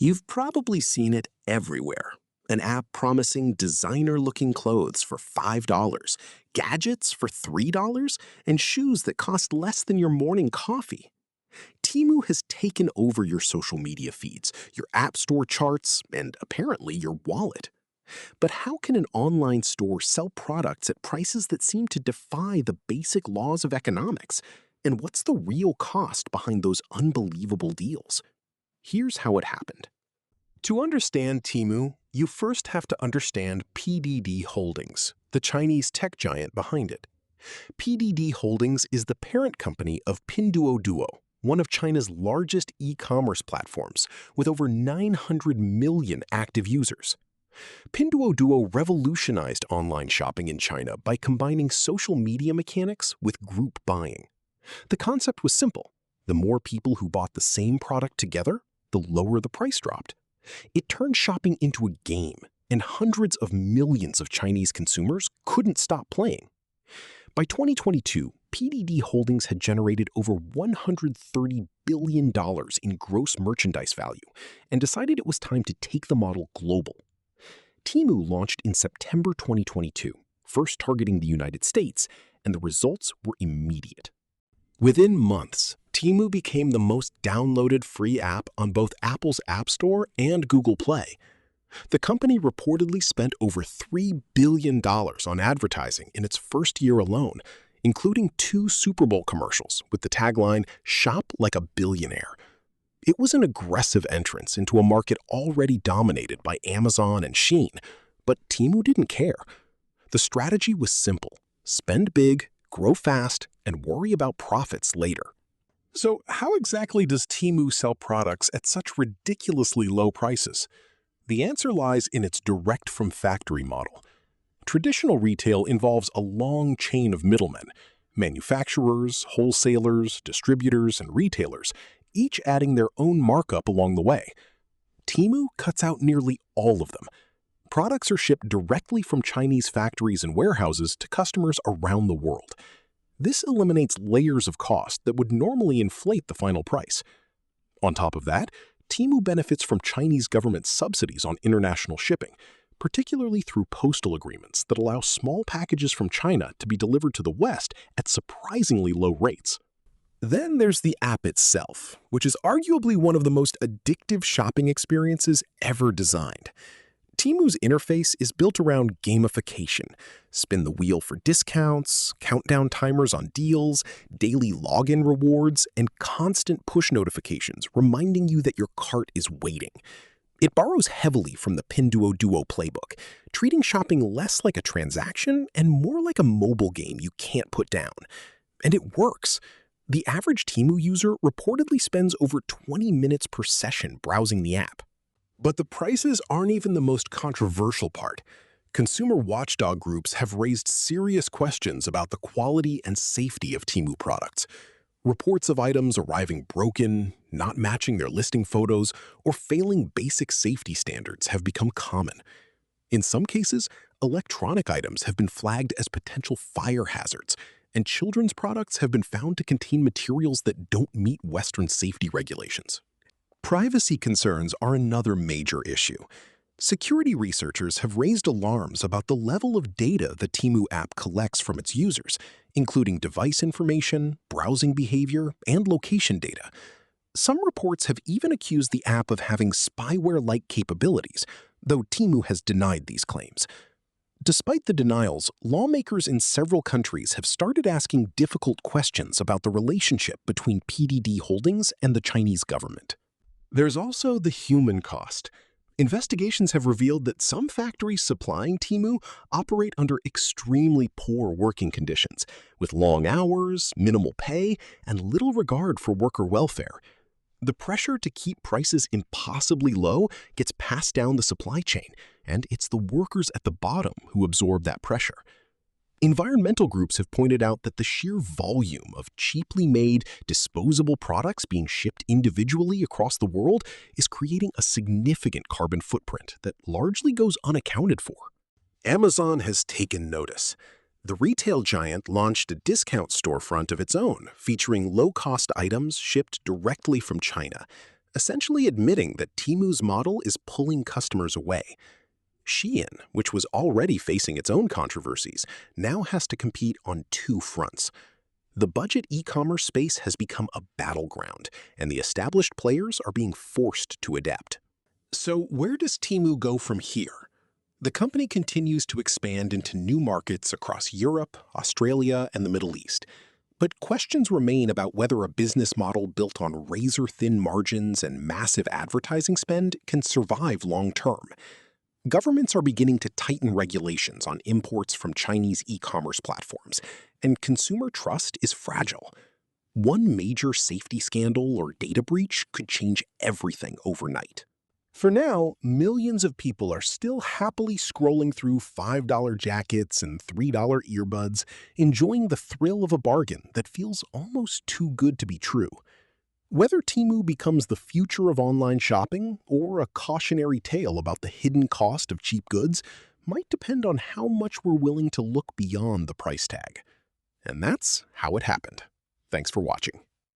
You've probably seen it everywhere. An app promising designer-looking clothes for $5, gadgets for $3, and shoes that cost less than your morning coffee. Temu has taken over your social media feeds, your app store charts, and apparently your wallet. But how can an online store sell products at prices that seem to defy the basic laws of economics? And what's the real cost behind those unbelievable deals? Here's how it happened. To understand Temu, you first have to understand PDD Holdings, the Chinese tech giant behind it. PDD Holdings is the parent company of Pinduoduo, one of China's largest e-commerce platforms, with over 900 million active users. Pinduoduo revolutionized online shopping in China by combining social media mechanics with group buying. The concept was simple. The more people who bought the same product together, the lower the price dropped. It turned shopping into a game, and hundreds of millions of Chinese consumers couldn't stop playing. By 2022, PDD Holdings had generated over $130 billion in gross merchandise value and decided it was time to take the model global. Temu launched in September 2022, first targeting the United States, and the results were immediate. Within months, Temu became the most downloaded free app on both Apple's App Store and Google Play. The company reportedly spent over $3 billion on advertising in its first year alone, including 2 Super Bowl commercials with the tagline, "Shop like a billionaire." It was an aggressive entrance into a market already dominated by Amazon and Shein, but Temu didn't care. The strategy was simple: spend big, grow fast, and worry about profits later. So how exactly does Temu sell products at such ridiculously low prices? The answer lies in its direct-from-factory model. Traditional retail involves a long chain of middlemen, manufacturers, wholesalers, distributors, and retailers, each adding their own markup along the way. Temu cuts out nearly all of them. Products are shipped directly from Chinese factories and warehouses to customers around the world. This eliminates layers of cost that would normally inflate the final price. On top of that, Temu benefits from Chinese government subsidies on international shipping, particularly through postal agreements that allow small packages from China to be delivered to the West at surprisingly low rates. Then there's the app itself, which is arguably one of the most addictive shopping experiences ever designed. Temu's interface is built around gamification. Spin the wheel for discounts, countdown timers on deals, daily login rewards, and constant push notifications reminding you that your cart is waiting. It borrows heavily from the Pinduoduo playbook, treating shopping less like a transaction and more like a mobile game you can't put down. And it works. The average Temu user reportedly spends over 20 minutes per session browsing the app. But the prices aren't even the most controversial part. Consumer watchdog groups have raised serious questions about the quality and safety of Temu products. Reports of items arriving broken, not matching their listing photos, or failing basic safety standards have become common. In some cases, electronic items have been flagged as potential fire hazards, and children's products have been found to contain materials that don't meet Western safety regulations. Privacy concerns are another major issue. Security researchers have raised alarms about the level of data the Temu app collects from its users, including device information, browsing behavior, and location data. Some reports have even accused the app of having spyware-like capabilities, though Temu has denied these claims. Despite the denials, lawmakers in several countries have started asking difficult questions about the relationship between PDD Holdings and the Chinese government. There's also the human cost. Investigations have revealed that some factories supplying Temu operate under extremely poor working conditions, with long hours, minimal pay, and little regard for worker welfare. The pressure to keep prices impossibly low gets passed down the supply chain, and it's the workers at the bottom who absorb that pressure. Environmental groups have pointed out that the sheer volume of cheaply made, disposable products being shipped individually across the world is creating a significant carbon footprint that largely goes unaccounted for. Amazon has taken notice. The retail giant launched a discount storefront of its own, featuring low-cost items shipped directly from China. essentially admitting that Temu's model is pulling customers away. Shein, which was already facing its own controversies, now has to compete on two fronts. The budget e-commerce space has become a battleground, and the established players are being forced to adapt. So where does Temu go from here? The company continues to expand into new markets across Europe, Australia, and the Middle East. But questions remain about whether a business model built on razor-thin margins and massive advertising spend can survive long-term. Governments are beginning to tighten regulations on imports from Chinese e-commerce platforms, and consumer trust is fragile. One major safety scandal or data breach could change everything overnight. For now, millions of people are still happily scrolling through $5 jackets and $3 earbuds, enjoying the thrill of a bargain that feels almost too good to be true. Whether Temu becomes the future of online shopping or a cautionary tale about the hidden cost of cheap goods might depend on how much we're willing to look beyond the price tag. And that's how it happened. Thanks for watching.